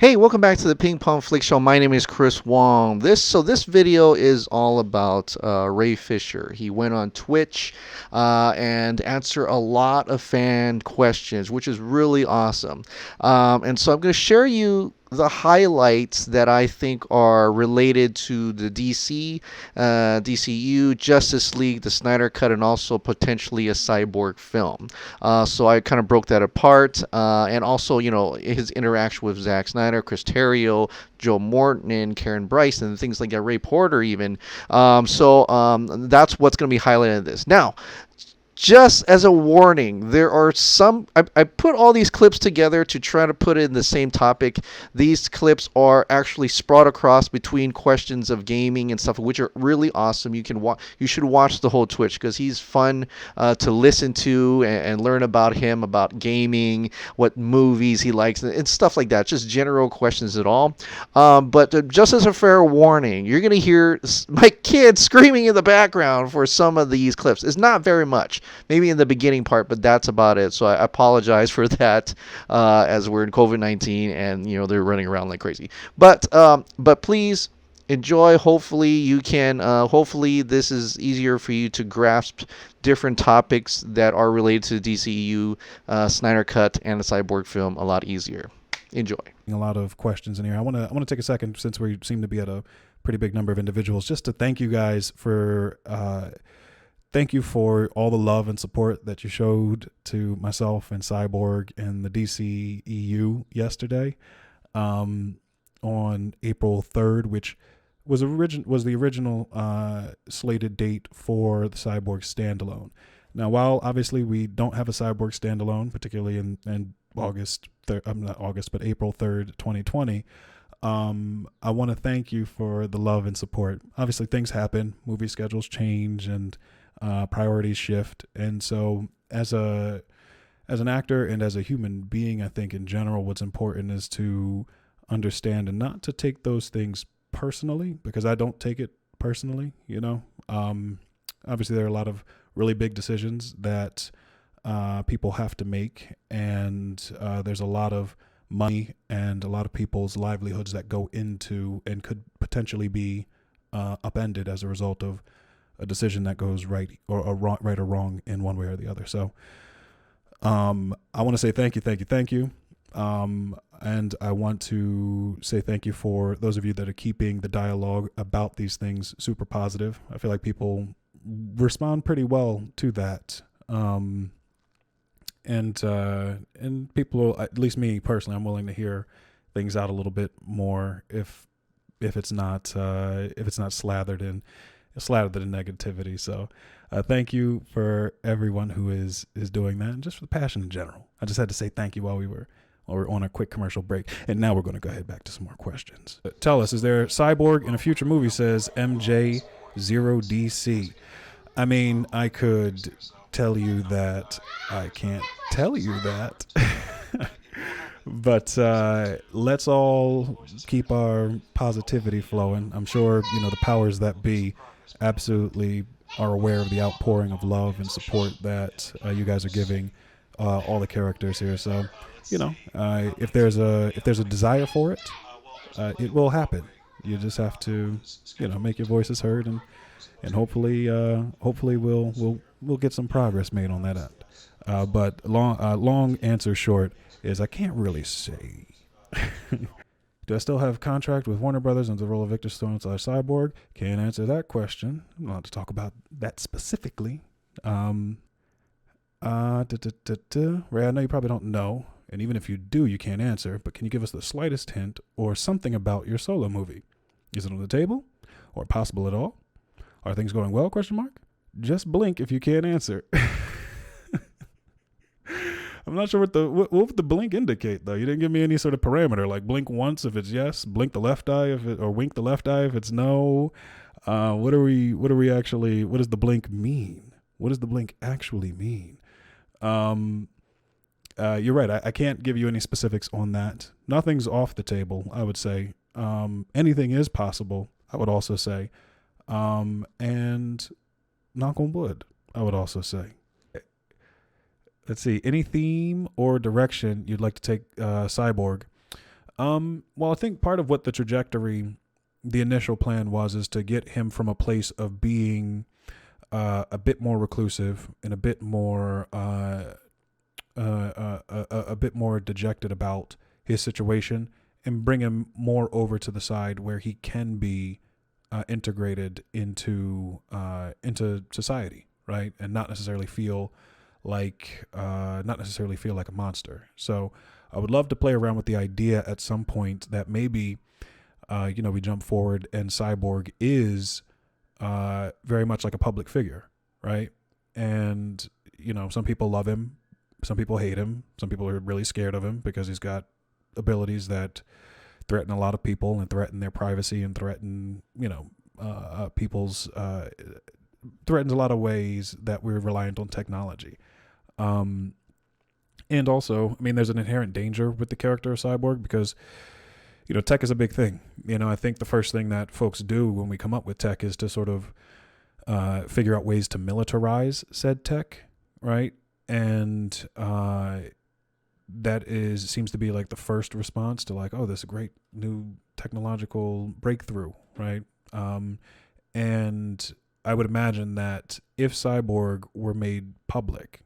Hey, welcome back to the Ping Pong Flix Show. My name is Chris Wong. This video is all about Ray Fisher. He went on Twitch and answered a lot of fan questions, which is really awesome. And so I'm going to share you the highlights that I think are related to the DCEU, Justice League, the Snyder Cut, and also potentially a Cyborg film. So I kind of broke that apart, and also, his interaction with Zack Snyder, Chris Terrio, Joe Morton, and Karen Bryce, and things like that, Ray Porter even. That's what's going to be highlighted in this. Now, just as a warning, there are some. I put all these clips together to try to put it in the same topic. These clips are actually sprawled across between questions of gaming and stuff, which are really awesome. You should watch the whole Twitch because he's fun to listen to and learn about him, about gaming, what movies he likes, and stuff like that. Just general questions at all. But just as a fair warning, you're gonna hear my kids screaming in the background for some of these clips. It's not very much. Maybe in the beginning part, but that's about it. So I apologize for that, as we're in COVID-19 and they're running around like crazy. But please enjoy. Hopefully you can. Hopefully this is easier for you to grasp different topics that are related to the DCEU, Snyder Cut, and the Cyborg film a lot easier. Enjoy. A lot of questions in here. I want to take a second, since we seem to be at a pretty big number of individuals, just to thank you guys for. Thank you for all the love and support that you showed to myself and Cyborg and the DCEU yesterday, on April 3rd, which was the original slated date for the Cyborg standalone. Now, while obviously we don't have a Cyborg standalone, particularly in April 3rd, 2020, I want to thank you for the love and support. Obviously, things happen, movie schedules change, and priorities shift, and so as an actor and as a human being, I think in general what's important is to understand and not to take those things personally, because I don't take it personally. Obviously there are a lot of really big decisions that people have to make, and there's a lot of money and a lot of people's livelihoods that go into and could potentially be upended as a result of a decision that goes right or wrong in one way or the other. So I want to say thank you. And I want to say thank you for those of you that are keeping the dialogue about these things super positive. I feel like people respond pretty well to that. And people, at least me personally, I'm willing to hear things out a little bit more if it's not slathered in negativity. So thank you for everyone who is doing that, and just for the passion in general. I just had to say thank you while we're on a quick commercial break, and now we're going to go ahead back to some more questions. Tell us, is there Cyborg in a future movie? Says MJ0DC. I mean, I could tell you that. I can't tell you that. But let's all keep our positivity flowing. I'm sure the powers that be absolutely are aware of the outpouring of love and support that you guys are giving all the characters here. So if there's a desire for it, it will happen. You just have to make your voices heard, and hopefully we'll get some progress made on that end. But long answer short is I can't really say. Do I still have contract with Warner Brothers under the role of Victor Stone / Cyborg? Can't answer that question. I'm not allowed to talk about that specifically. Ray, I know you probably don't know, and even if you do, you can't answer, but can you give us the slightest hint or something about your solo movie? Is it on the table or possible at all? Are things going well? ? Just blink if you can't answer. I'm not sure what would the blink indicate, though. You didn't give me any sort of parameter, like blink once if it's yes, blink the left eye or wink the left eye if it's no. What does the blink mean? What does the blink actually mean? You're right. I can't give you any specifics on that. Nothing's off the table, I would say. Anything is possible, I would also say. And knock on wood, I would also say. Let's see. Any theme or direction you'd like to take Cyborg? Well, I think part of what the trajectory, the initial plan is to get him from a place of being a bit more reclusive and a bit more a bit more dejected about his situation, and bring him more over to the side where he can be integrated into society, right, and not necessarily feel like a monster. So I would love to play around with the idea at some point that maybe we jump forward and Cyborg is very much like a public figure, right? And some people love him, some people hate him, some people are really scared of him because he's got abilities that threaten a lot of people and threaten their privacy and threaten people's threatens a lot of ways that we're reliant on technology. And also, I mean, there's an inherent danger with the character of Cyborg because tech is a big thing. I think the first thing that folks do when we come up with tech is to sort of figure out ways to militarize said tech, right? And seems to be like the first response to like, oh, this great new technological breakthrough, right? And I would imagine that if Cyborg were made public,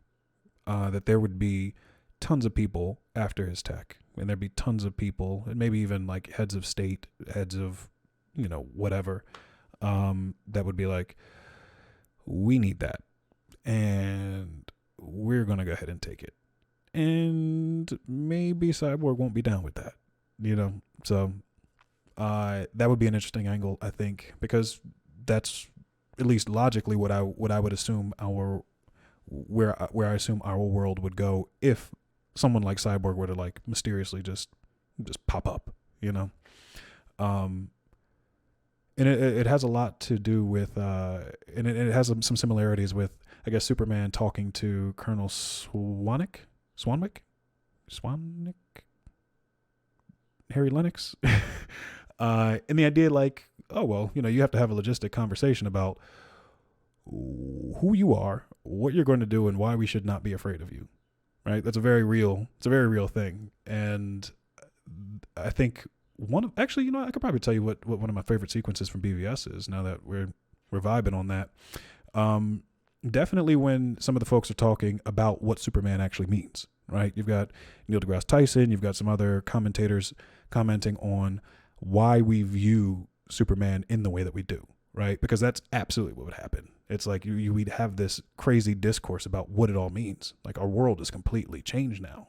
that there would be tons of people after his tech, and there'd be tons of people, and maybe even like heads of state, heads of whatever, that would be like, we need that, and we're gonna go ahead and take it. And maybe Cyborg won't be down with that, So that would be an interesting angle, I think, because that's at least logically what I would assume where I assume our world would go if someone like Cyborg were to like mysteriously just pop up, And it has a lot to do with, and it has some similarities with, I guess, Superman talking to Colonel Swanwick, Harry Lennox, and the idea like, oh well, you have to have a logistic conversation about who you are, what you're going to do, and why we should not be afraid of you. Right? It's a very real thing, and I think I could probably tell you what one of my favorite sequences from BVS is. Now that we're vibing on that, definitely when some of the folks are talking about what Superman actually means. Right? You've got Neil deGrasse Tyson, you've got some other commentators commenting on why we view Superman in the way that we do. Right? Because that's absolutely what would happen. It's like we'd have this crazy discourse about what it all means. Like our world is completely changed now,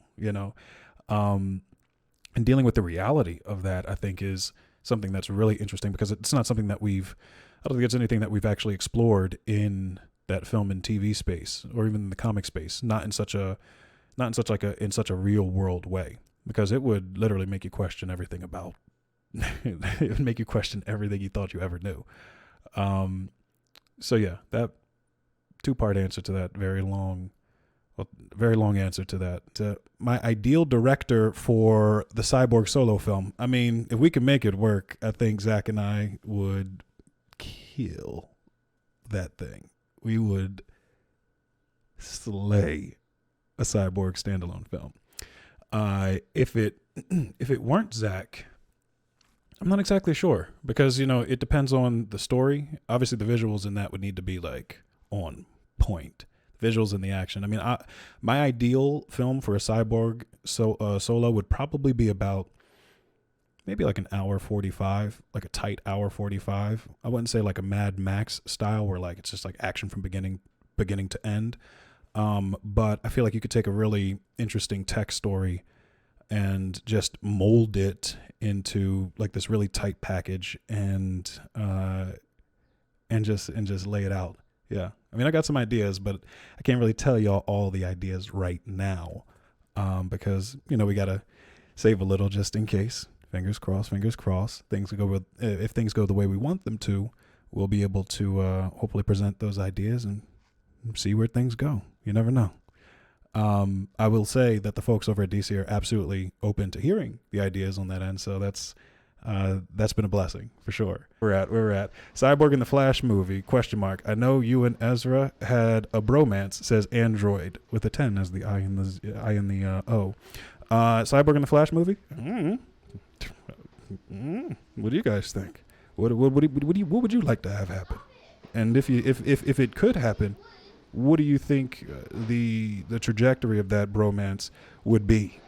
and dealing with the reality of that, I think, is something that's really interesting because it's not something that I don't think it's anything that we've actually explored in that film and TV space or even in the comic space, not in such a real world way, because it would literally make you question everything about, it would make you question everything you thought you ever knew. So yeah, that 2-part answer to that very long answer to that. My ideal director for the Cyborg solo film. I mean, if we can make it work, I think Zack and I would kill that thing. We would slay a Cyborg standalone film. If it weren't Zack, I'm not exactly sure because, it depends on the story. Obviously, the visuals in that would need to be like on point. Visuals in the action. I mean, my ideal film for a Cyborg solo would probably be about maybe like an hour 45, like a tight hour 45. I wouldn't say like a Mad Max style where like it's just like action from beginning to end. But I feel like you could take a really interesting tech story and just mold it into like this really tight package and just lay it out. Yeah. I mean, I got some ideas, but I can't really tell y'all all the ideas right now. Because, we got to save a little just in case. Fingers crossed. Things go if things go the way we want them to, we'll be able to hopefully present those ideas and see where things go. You never know. I will say that the folks over at DC are absolutely open to hearing the ideas on that end. So that's been a blessing for sure. We're at Cyborg in the Flash movie, ? I know you and Ezra had a bromance, says Android with a 10 as the I and the O. Cyborg in the Flash movie? What do you guys think? What would you like to have happen? And if it could happen, what do you think the trajectory of that bromance would be?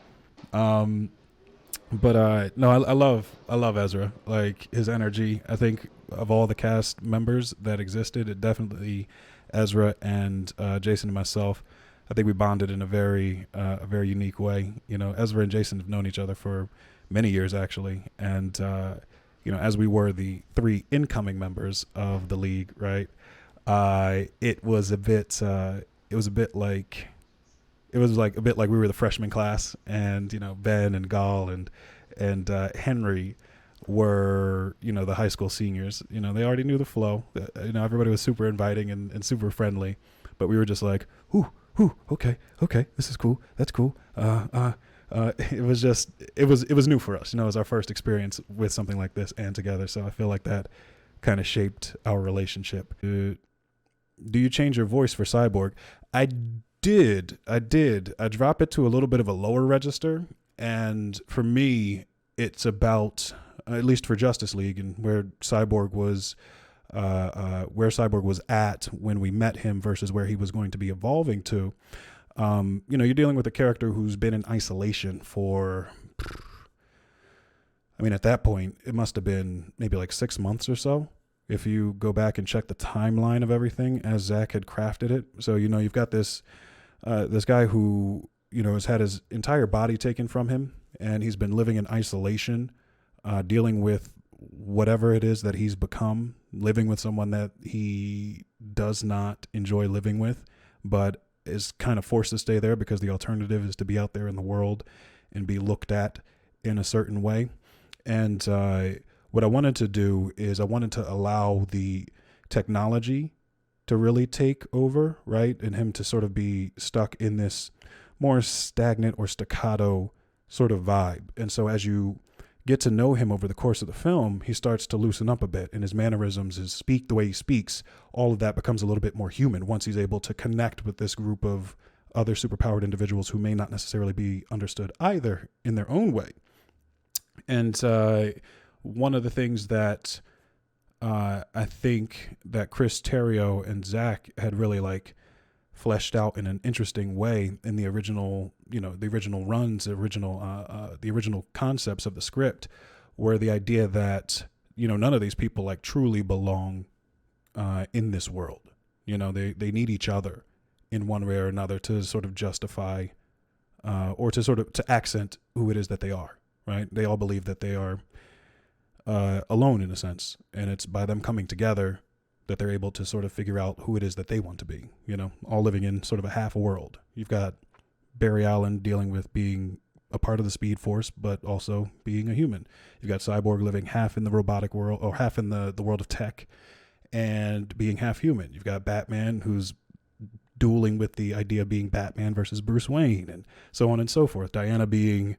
But no, I love Ezra. Like his energy. I think of all the cast members that existed, it definitely Ezra and Jason and myself. I think we bonded in a very unique way. You know, Ezra and Jason have known each other for many years actually, and you know, as we were the 3 incoming members of the league, right? It was a bit like we were the freshman class, and you know, Ben and Gall and Henry were, you know, the high school seniors. You know, they already knew the flow. You know, everybody was super inviting and super friendly, but we were just like, okay, this is cool, that's cool. It was new for us. You know, it was our first experience with something like this and together. So I feel like that kind of shaped our relationship. Do you change your voice for Cyborg? I did. I drop it to a little bit of a lower register, and for me, it's about, at least for Justice League and where Cyborg was at when we met him versus where he was going to be evolving to. You know, you're dealing with a character who's been in isolation for, I mean, at that point, it must have been maybe like 6 months or so, if you go back and check the timeline of everything as Zack had crafted it. So, you know, you've got this guy who, you know, has had his entire body taken from him, and he's been living in isolation, dealing with whatever it is that he's become, living with someone that he does not enjoy living with, but is kind of forced to stay there because the alternative is to be out there in the world and be looked at in a certain way. And what I wanted to do is I wanted to allow the technology to really take over, right? And him to sort of be stuck in this more stagnant or staccato sort of vibe. And so as you get to know him over the course of the film, he starts to loosen up a bit, and his mannerisms, his speak, the way he speaks, all of that becomes a little bit more human once he's able to connect with this group of other superpowered individuals who may not necessarily be understood either in their own way. And one of the things that I think that Chris Terrio and Zack had really like fleshed out in an interesting way in the original, you know, the original runs, the original concepts of the script, were the idea that, you know, none of these people like truly belong in this world. You know, they need each other in one way or another to sort of justify or to sort of to accent who it is that they are, right? They all believe that they are alone in a sense, and it's by them coming together that they're able to sort of figure out who it is that they want to be, you know, all living in sort of a half world. You've got Barry Allen dealing with being a part of the Speed Force, but also being a human. You've got Cyborg living half in the robotic world or half in the world of tech and being half human. You've got Batman, who's dueling with the idea of being Batman versus Bruce Wayne, and so on and so forth. Diana being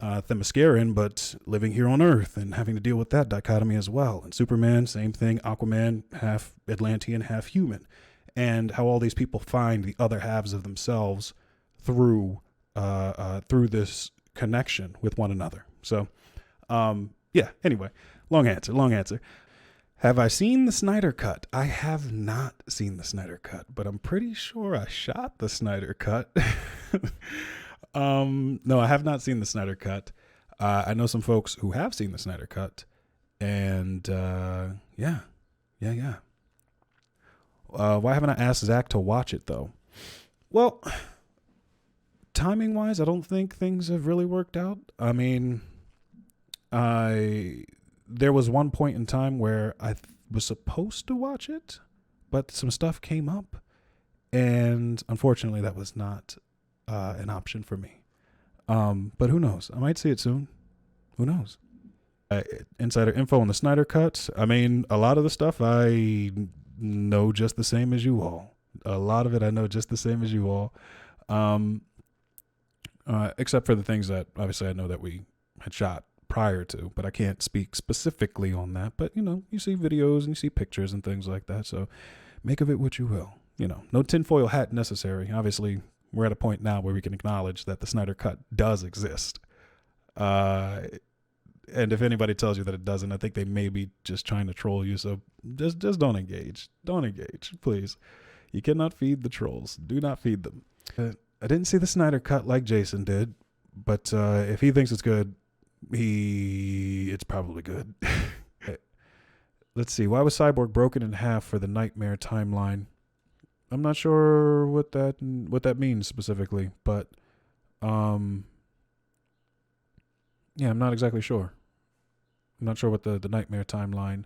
Themysciran, but living here on Earth and having to deal with that dichotomy as well. And Superman, same thing. Aquaman, half Atlantean, half human. And how all these people find the other halves of themselves through this connection with one another. So, yeah, anyway, long answer. Have I seen the Snyder Cut? I have not seen the Snyder Cut, but I'm pretty sure I shot the Snyder Cut. No, I have not seen the Snyder Cut. I know some folks who have seen the Snyder Cut, and yeah. Why haven't I asked Zack to watch it though? Well, timing wise, I don't think things have really worked out. I mean, there was one point in time where I was supposed to watch it, but some stuff came up, and unfortunately, that was not an option for me. But who knows? I might see it soon. Who knows? Insider info on the Snyder Cut. I mean, a lot of the stuff I know just the same as you all. A lot of it I know just the same as you all. Except for the things that obviously I know that we had shot prior to, but I can't speak specifically on that. But, you know, you see videos and you see pictures and things like that. So make of it what you will. You know, no tinfoil hat necessary. Obviously, we're at a point now where we can acknowledge that the Snyder Cut does exist. And if anybody tells you that it doesn't, I think they may be just trying to troll you. So just don't engage. Don't engage, please. You cannot feed the trolls. Do not feed them. I didn't see the Snyder Cut like Jason did, but if he thinks it's good, it's probably good. Let's see. Why was Cyborg broken in half for the Nightmare timeline? I'm not sure what that means specifically, but yeah, I'm not exactly sure. I'm not sure what the Nightmare timeline,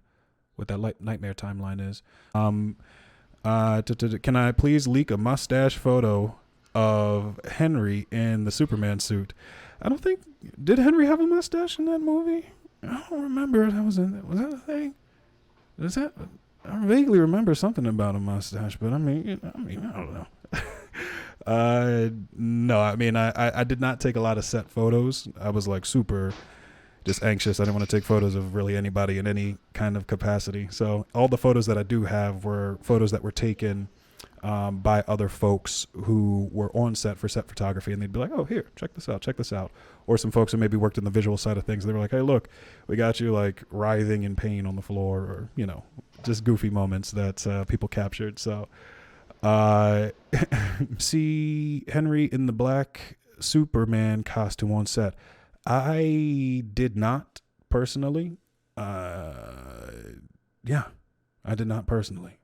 what that Nightmare timeline is. Can I please leak a mustache photo of Henry in the Superman suit? I don't think, did Henry have a mustache in that movie? I don't remember. Was that a thing? I vaguely remember something about a mustache, but I mean, I don't know. No, I mean, I did not take a lot of set photos. I was like super just anxious. I didn't want to take photos of really anybody in any kind of capacity. So all the photos that I do have were photos that were taken by other folks who were on set for set photography, and they'd be like, oh, here, check this out. Or some folks who maybe worked in the visual side of things. They were like, hey, look, we got you like writhing in pain on the floor, or, you know, just goofy moments that people captured. So see Henry in the black Superman costume on set. I did not personally. Yeah, I did not personally.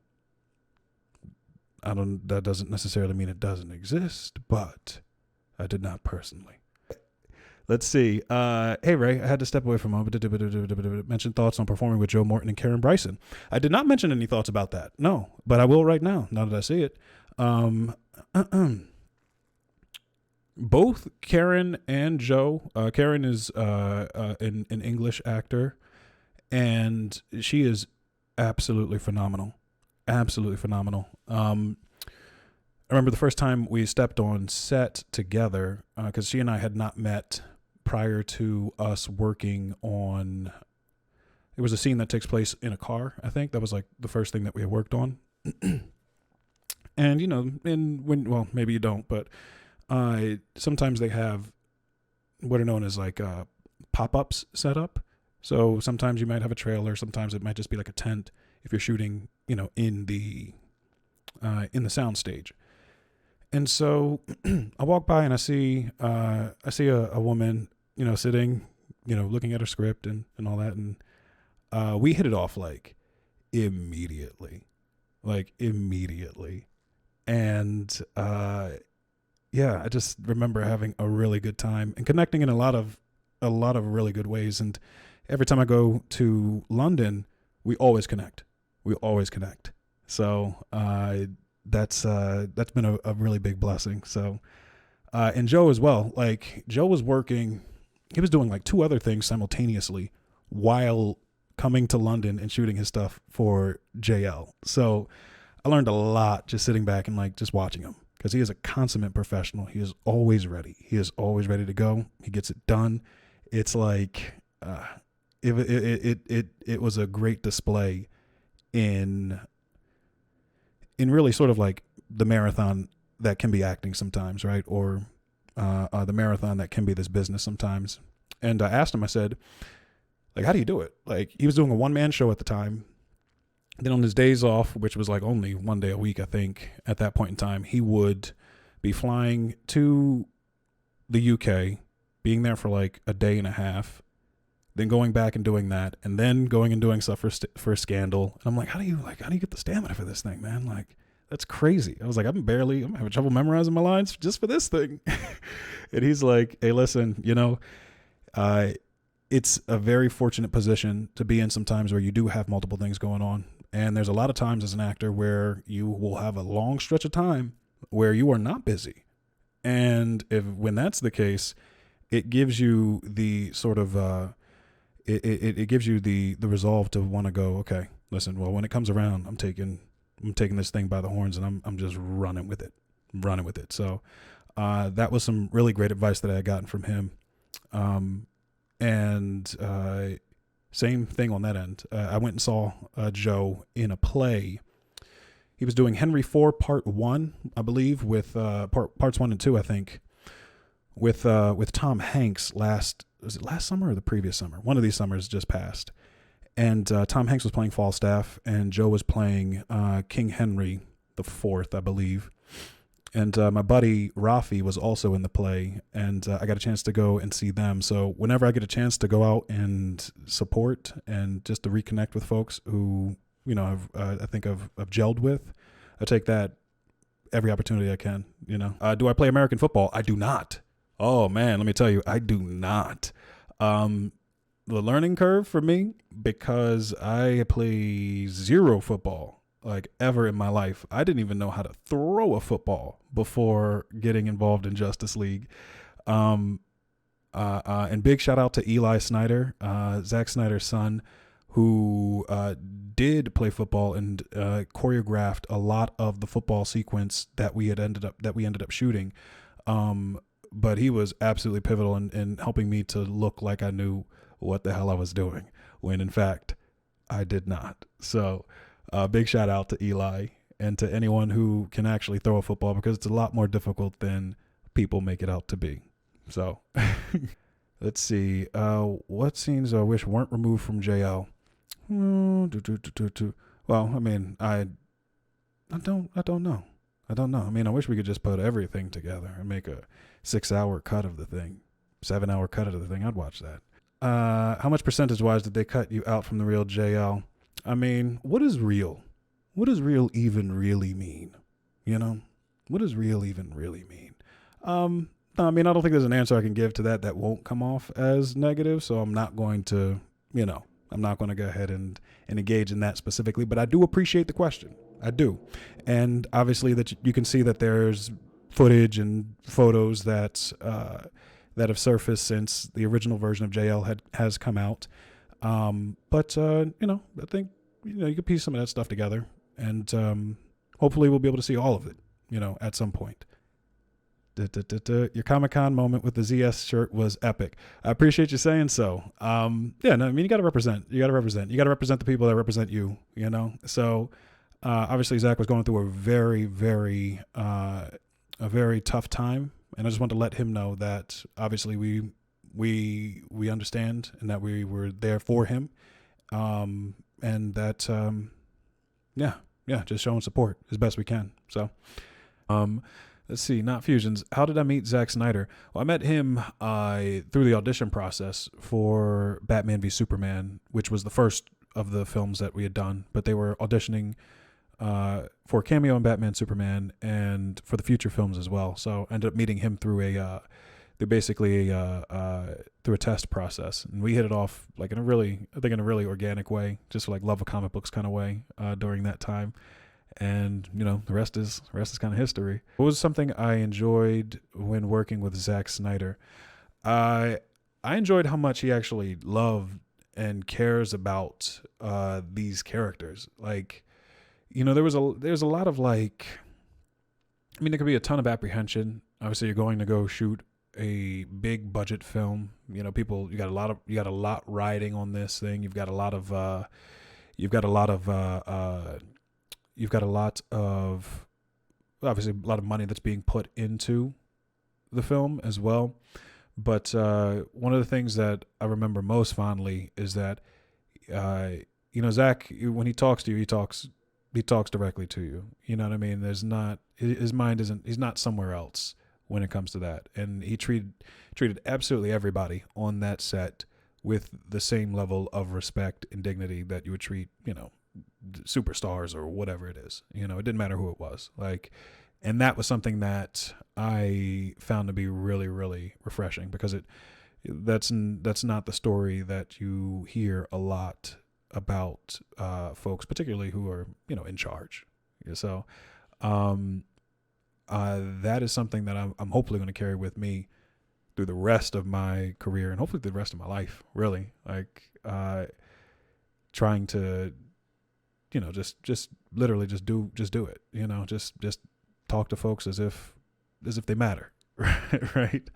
That doesn't necessarily mean it doesn't exist, but I did not personally. Let's see. Hey, Ray, I had to step away from a moment. Mention thoughts on performing with Joe Morton and Karen Bryson. I did not mention any thoughts about that. No, but I will right now that I see it. Both Karen and Joe. Karen is an English actor, and she is absolutely phenomenal. Absolutely phenomenal. I remember the first time we stepped on set together, because she and I had not met prior to us working on. It was a scene that takes place in a car. I think that was like the first thing that we had worked on. And you know, well, maybe you don't, but sometimes they have what are known as like pop-ups set up. So sometimes you might have a trailer. Sometimes it might just be like a tent if you're shooting, you know, in the sound stage. And so I walk by and I see a woman, you know, sitting, you know, looking at her script and all that. And we hit it off like immediately. And yeah, I just remember having a really good time and connecting in a lot of really good ways. And every time I go to London, we always connect. So that's been a really big blessing. So and Joe as well. Like Joe was working, he was doing like 2 other things simultaneously while coming to London and shooting his stuff for JL. So I learned a lot just sitting back and like just watching him, because he is a consummate professional. He is always ready. He is always ready to go. He gets it done. It's like it was a great display in really sort of like the marathon that can be acting sometimes, right? Or the marathon that can be this business sometimes. And I asked him, I said, like, how do you do it? Like, he was doing a 1-man show at the time. Then on his days off, which was like only 1 day a week, I think, at that point in time, he would be flying to the UK, being there for like a day and a half, then going back and doing that, and then going and doing stuff for Scandal. And I'm like, how do you get the stamina for this thing, man? Like, that's crazy. I was like, I'm having trouble memorizing my lines just for this thing. And he's like, hey, listen, you know, it's a very fortunate position to be in sometimes where you do have multiple things going on. And there's a lot of times as an actor where you will have a long stretch of time where you are not busy. And when that's the case, it gives you the sort of, it gives you the resolve to want to go, okay, listen, well, when it comes around, I'm taking this thing by the horns and I'm just running with it. So that was some really great advice that I had gotten from him. And same thing on that end. I went and saw Joe in a play. He was doing Henry IV Part 1, I believe, with parts 1 and 2, I think, with Tom Hanks last was it last summer or the previous summer? One of these summers just passed. And Tom Hanks was playing Falstaff, and Joe was playing King Henry the Fourth, I believe. And my buddy Rafi was also in the play, and I got a chance to go and see them. So whenever I get a chance to go out and support and just to reconnect with folks who, you know, I think I've gelled with, I take that every opportunity I can, you know. Do I play American football? I do not. Oh, man, let me tell you, I do not. The learning curve for me, because I play zero football, like ever in my life. I didn't even know how to throw a football before getting involved in Justice League. And big shout out to Eli Snyder, Zack Snyder's son, who did play football and choreographed a lot of the football sequence that we ended up shooting. But he was absolutely pivotal in helping me to look like I knew what the hell I was doing, when in fact I did not. So big shout out to Eli and to anyone who can actually throw a football, because it's a lot more difficult than people make it out to be. So let's see. What scenes I wish weren't removed from JL? Well, I mean, I don't know. I mean, I wish we could just put everything together and make a 6-hour cut of the thing, 7-hour cut of the thing. I'd watch that. How much percentage-wise did they cut you out from the real JL? I mean, what is real? What does real even really mean? You know, what does real even really mean? I mean, I don't think there's an answer I can give to that won't come off as negative. So I'm not going to, I'm not going to go ahead and engage in that specifically. But I do appreciate the question. I do. And obviously that you can see that there's footage and photos that have surfaced since the original version of JL has come out. But I think, you can piece some of that stuff together, and hopefully we'll be able to see all of it, at some point. Your Comic-Con moment with the ZS shirt was epic. I appreciate you saying so. You got to represent. You got to represent the people that represent you, So obviously Zack was going through a very, very, a very tough time. And I just want to let him know that obviously we understand, and that we were there for him. And that, just showing support as best we can. So, let's see, not fusions. How did I meet Zack Snyder? Well, I met him through the audition process for Batman v Superman, which was the first of the films that we had done. But they were auditioning for cameo in Batman Superman and for the future films as well. So I ended up meeting him through through a test process, and we hit it off like in a really organic way, just like love of comic books kind of way during that time. And the rest is kind of history. What was something I enjoyed when working with Zack Snyder? I enjoyed how much he actually loved and cares about these characters. Like, there's a lot of like, I mean, there could be a ton of apprehension. Obviously, you're going to go shoot a big budget film. You got a lot riding on this thing. You've got a lot of obviously a lot of money that's being put into the film as well. But one of the things that I remember most fondly is that Zack, when he talks to you, he talks directly to you. You know what I mean? There's not, his mind he's not somewhere else when it comes to that. And he treated absolutely everybody on that set with the same level of respect and dignity that you would treat, superstars or whatever it is. It didn't matter who it was. Like, and that was something that I found to be really, really refreshing, because that's not the story that you hear a lot about folks, particularly who are, in charge. So that is something that I'm hopefully going to carry with me through the rest of my career, and hopefully the rest of my life, really. Like, trying to, just literally just do it, just talk to folks as if they matter. Right.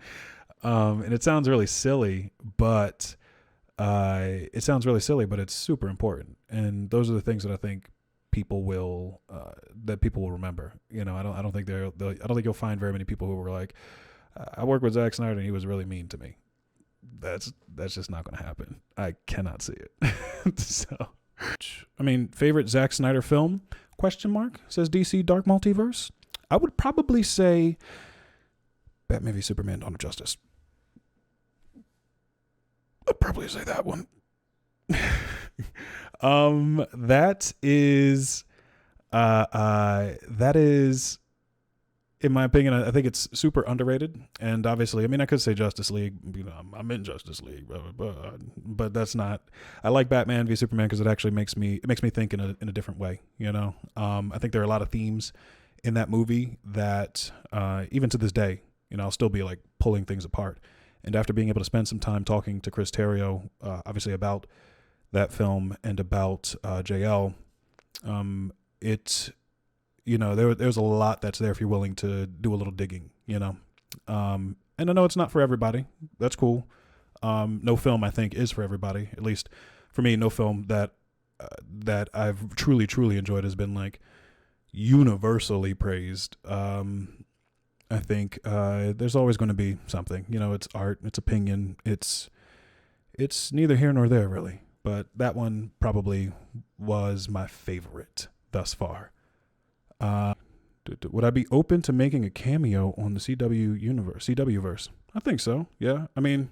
And it sounds really silly, but it's super important. And those are the things that I think people will remember. I don't think I don't think you'll find very many people who were like, I worked with Zack Snyder and he was really mean to me. that's just not going to happen. I cannot see it. So, I mean, favorite Zack Snyder film? Question mark, says DC Dark Multiverse. I would probably say Batman v Superman: Dawn of Justice. I'd probably say that one. That is in my opinion, I think it's super underrated. And obviously, I mean, I could say Justice League. You know, I'm in Justice League, but that's not. I like Batman v Superman because it actually makes me think in a different way. You know, I think there are a lot of themes in that movie that even to this day, you know, I'll still be like pulling things apart. And after being able to spend some time talking to Chris Terrio, obviously about that film and about JL, it's, you know, there's a lot that's there if you're willing to do a little digging, you know. And I know it's not for everybody. That's cool. No film, I think, is for everybody. At least for me, no film that I've truly enjoyed has been like universally praised. I think there's always going to be something. You know, it's art, it's opinion, it's neither here nor there really. But that one probably was my favorite thus far. Would I be open to making a cameo on the CW verse? I think so. Yeah. I mean,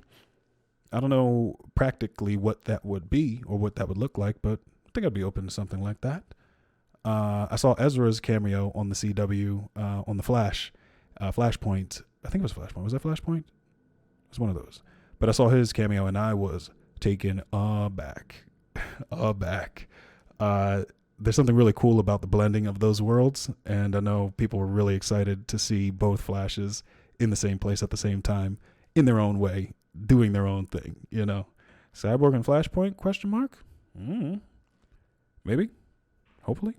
I don't know practically what that would be or what that would look like, but I think I'd be open to something like that. I saw Ezra's cameo on the CW on the Flash. Flashpoint. I think it was Flashpoint. Was that Flashpoint? It was one of those. But I saw his cameo and I was taken aback. There's something really cool about the blending of those worlds, and I know people were really excited to see both Flashes in the same place at the same time, in their own way, doing their own thing. You know, Cyborg and Flashpoint? Question mark? Maybe. Hopefully.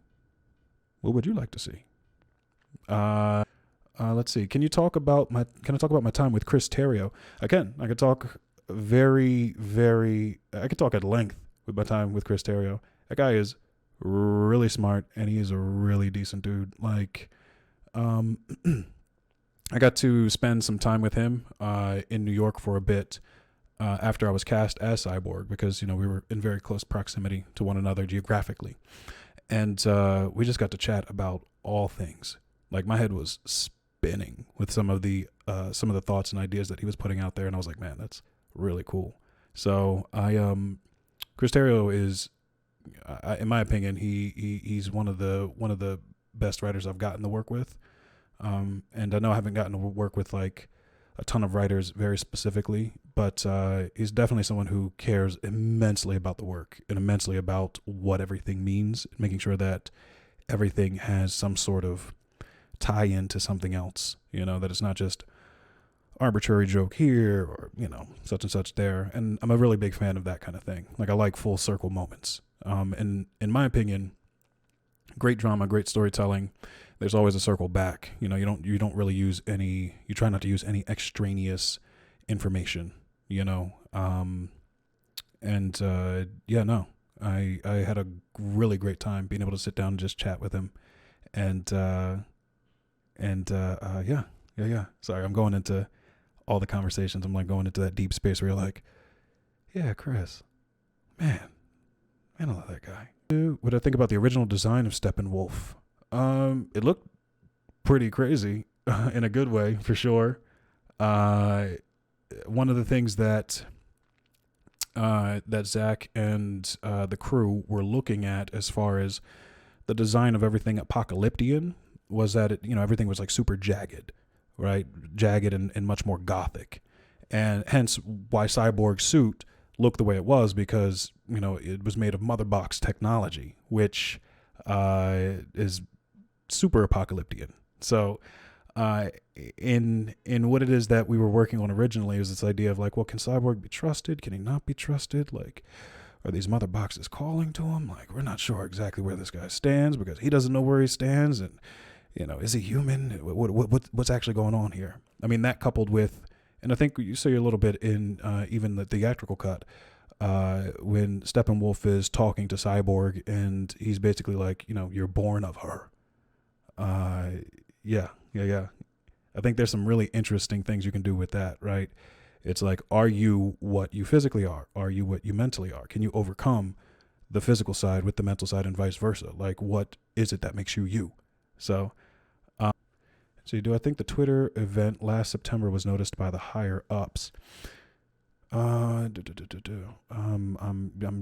What would you like to see? Let's see. Can I talk about my time with Chris Terrio? I can. I could talk I could talk at length with my time with Chris Terrio. That guy is really smart and he is a really decent dude. Like, I got to spend some time with him in New York for a bit after I was cast as Cyborg because, you know, we were in very close proximity to one another geographically. And we just got to chat about all things. Like, my head was spinning with some of the thoughts and ideas that he was putting out there, and I was like, man, that's really cool. So Chris Terrio is, in my opinion, he's one of the best writers I've gotten to work with, and I know I haven't gotten to work with like a ton of writers very specifically, but he's definitely someone who cares immensely about the work and immensely about what everything means, making sure that everything has some sort of tie into something else, you know, that it's not just arbitrary joke here or, you know, such and such there. And I'm a really big fan of that kind of thing. Like, I like full circle moments. And in my opinion, great drama, great storytelling, there's always a circle back. You know, you don't really use you try not to use any extraneous information, you know. Yeah, no, I had a really great time being able to sit down and just chat with him. Yeah. Sorry, I'm going into all the conversations. I'm like going into that deep space where you're like, yeah, Chris, man, I love that guy. What I think about the original design of Steppenwolf? It looked pretty crazy in a good way, for sure. One of the things that Zack and the crew were looking at as far as the design of everything apocalyptian was that everything was like super jagged, right? Jagged and much more gothic, and hence why Cyborg's suit looked the way it was, because it was made of mother box technology, which is super apocalyptian. So in what it is that we were working on originally is this idea of like, well, can Cyborg be trusted? Can he not be trusted? Like, are these mother boxes calling to him? Like, we're not sure exactly where this guy stands because he doesn't know where he stands. And, is he human? What's actually going on here? I mean, that coupled with, and I think you see a little bit in even the theatrical cut, when Steppenwolf is talking to Cyborg and he's basically like, you're born of her. Yeah. I think there's some really interesting things you can do with that, right? It's like, are you what you physically are? Are you what you mentally are? Can you overcome the physical side with the mental side and vice versa? Like, what is it that makes you you? So, do I think the Twitter event last September was noticed by the higher ups? You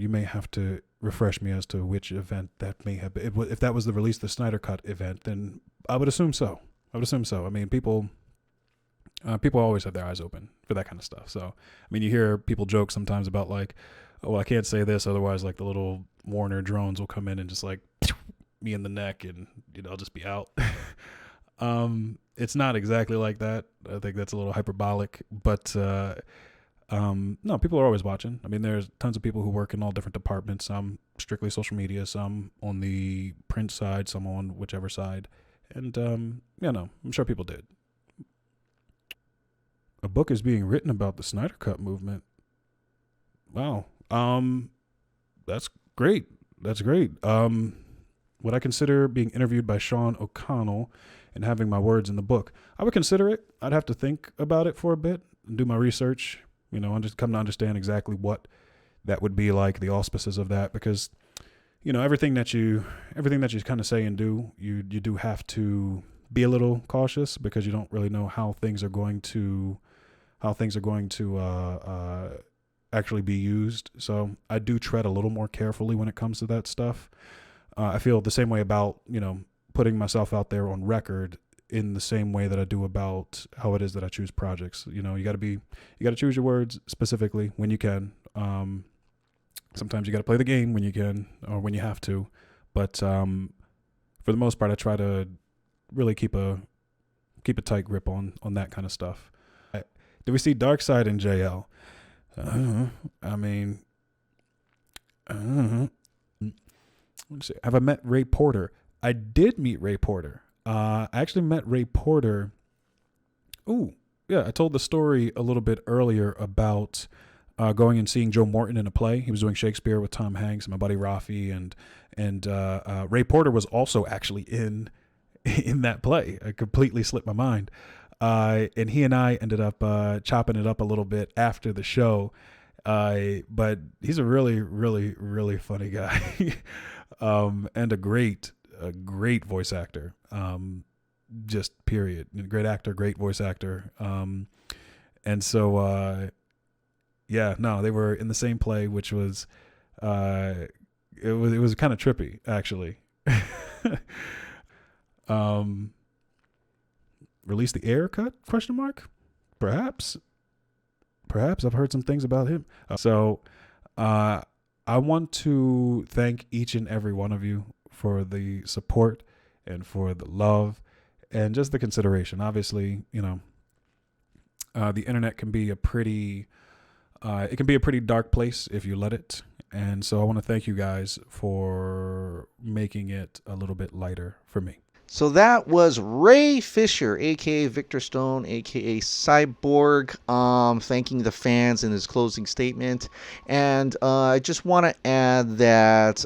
may have to refresh me as to which event that may have been. If that was the release, the Snyder Cut event, then I would assume so. I mean, people always have their eyes open for that kind of stuff. So, I mean, you hear people joke sometimes about like, oh, well, I can't say this, otherwise like the little Warner drones will come in and just like me in the neck, and I'll just be out. It's not exactly like that. I think that's a little hyperbolic, but no, people are always watching. I mean, there's tons of people who work in all different departments. Some strictly social media, some on the print side, some on whichever side. And, I'm sure people did. A book is being written about the Snyder Cut movement. Wow. That's great. Would I consider being interviewed by Sean O'Connell and having my words in the book? I would consider it. I'd have to think about it for a bit and do my research, and just come to understand exactly what that would be like, the auspices of that, because, everything that you kind of say and do, you do have to be a little cautious, because you don't really know how things are going to actually be used. So I do tread a little more carefully when it comes to that stuff. I feel the same way about, putting myself out there on record in the same way that I do about how it is that I choose projects. You got to choose your words specifically when you can. Sometimes you got to play the game when you can, or when you have to. But for the most part, I try to really keep a tight grip on that kind of stuff. Do we see Darkseid in JL? Let's see. Have I met Ray Porter? I did meet Ray Porter. I actually met Ray Porter. Oh, yeah. I told the story a little bit earlier about going and seeing Joe Morton in a play. He was doing Shakespeare with Tom Hanks and my buddy Rafi, and Ray Porter was also actually in that play. I completely slipped my mind. And he and I ended up chopping it up a little bit after the show. But he's a really, really, really funny guy, and a great voice actor. Just period. Great actor, great voice actor. And so, they were in the same play, which was, it was kind of trippy, actually. Release the air cut? ? Perhaps I've heard some things about him. I want to thank each and every one of you for the support and for the love and just the consideration. Obviously, the internet can be a pretty dark place if you let it. And so I want to thank you guys for making it a little bit lighter for me. So that was Ray Fisher, a.k.a. Victor Stone, a.k.a. Cyborg, thanking the fans in his closing statement. And I just want to add that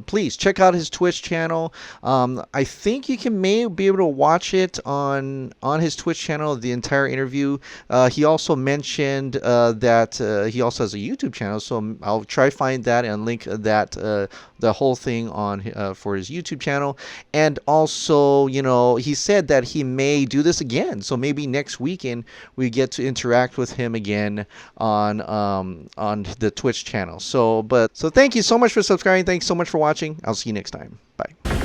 please check out his Twitch channel. I think you may be able to watch it on his Twitch channel, the entire interview. He also mentioned that he also has a YouTube channel, so I'll try to find that and link that the whole thing on for his YouTube channel. And also, he said that he may do this again. So maybe next weekend we get to interact with him again on the Twitch channel. So thank you so much for subscribing. Thanks so much for watching. I'll see you next time. Bye.